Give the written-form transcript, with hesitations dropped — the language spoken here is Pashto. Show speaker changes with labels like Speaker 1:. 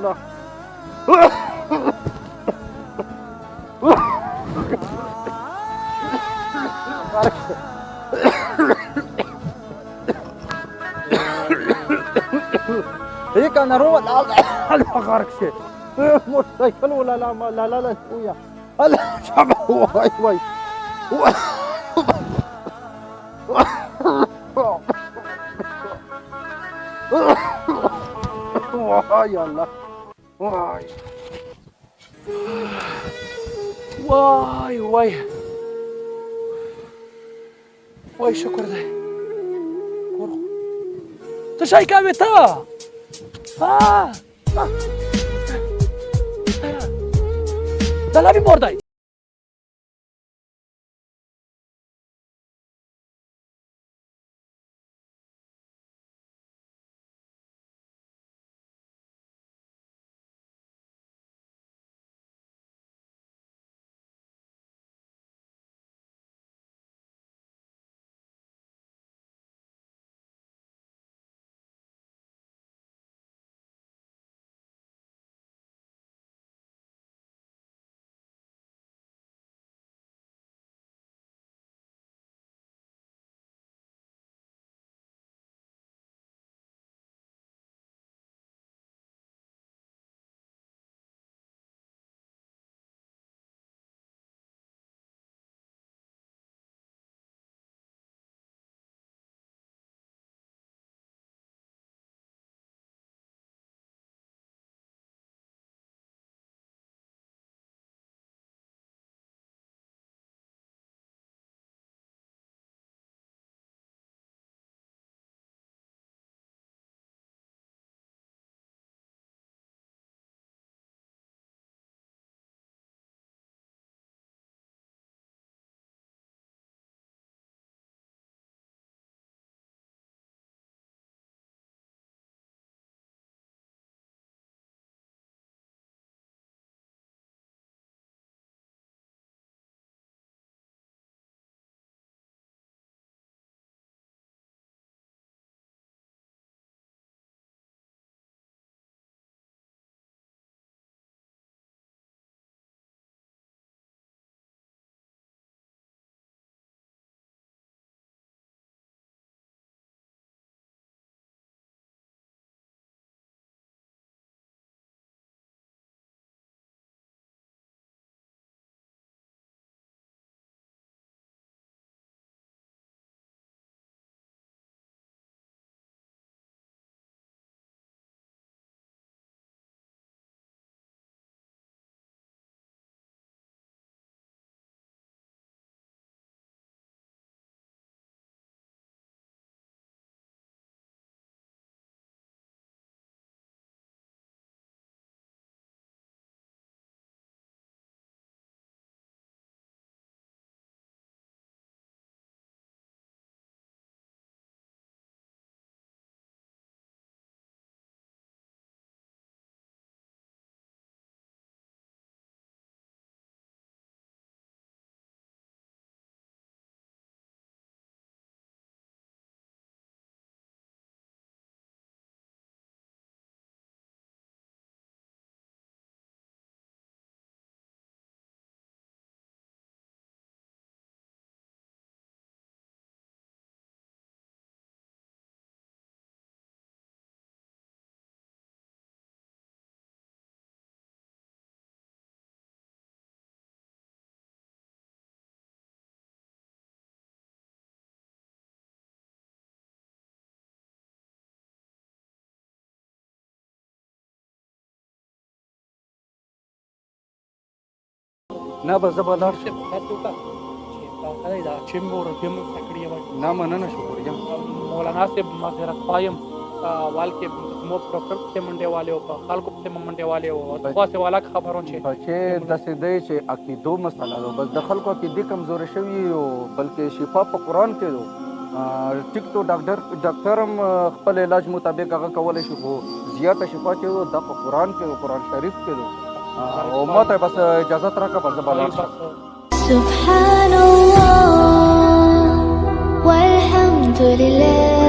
Speaker 1: الله. هيك انا روح على غارك شيء موتوسيكل ولا لا لا لا لا شويه هلا شباب واي واي واي الله واي
Speaker 2: واي واي واي شكر ده تو شای کمی تا دلاوی بردای
Speaker 1: نه به زه به لاړ شم.
Speaker 2: چې دا چې مور هم تکړه وای
Speaker 1: نه مننه شکر یم.
Speaker 2: مولانا صاحب معذرت خوایم وال کې مو ډاکټر په منډه والے او خلکو په منډه والے او خاصه والا خبرون چې
Speaker 1: داسې دی چې عقیدو مسله ده بس د خلکو عقیدې کمزورې شوي او بلکې شفا په قرآن کې ده. ټیک تو ډاکټر هم خپل علاج مطابق هغه کولی شي خو زیاته شفا چې دا په قرآن کې ده قرآن شریف کې ده او ما ته بس اجازت راکړه بس زه به لاړ شم.
Speaker 3: سبحان الله والحمد لله